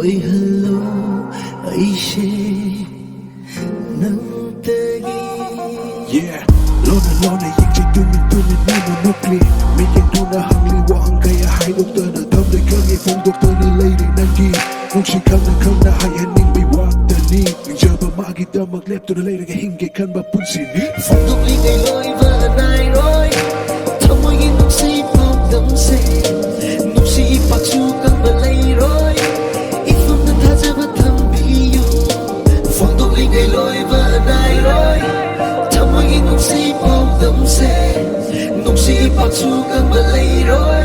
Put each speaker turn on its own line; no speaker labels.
Ôi hello aishe nang tagi
Yeah lona yang tumin namo nukli mi yang tuna hangli wa ang kaya hai doktor na tham dai khang ye phong doktor na lay dai nan ki kung si khang na hai haning bi wa da ni ning ja ba ma gi ta mak lep to na lay ga hing ge khan ba pun si ni
phong dok li ngai loi va nai roi thom moi gi nuk si pok dam se nuk si pak chu kang ba lay roi nung si bom đắm xe nung si bạc chu căng bờ lây rồi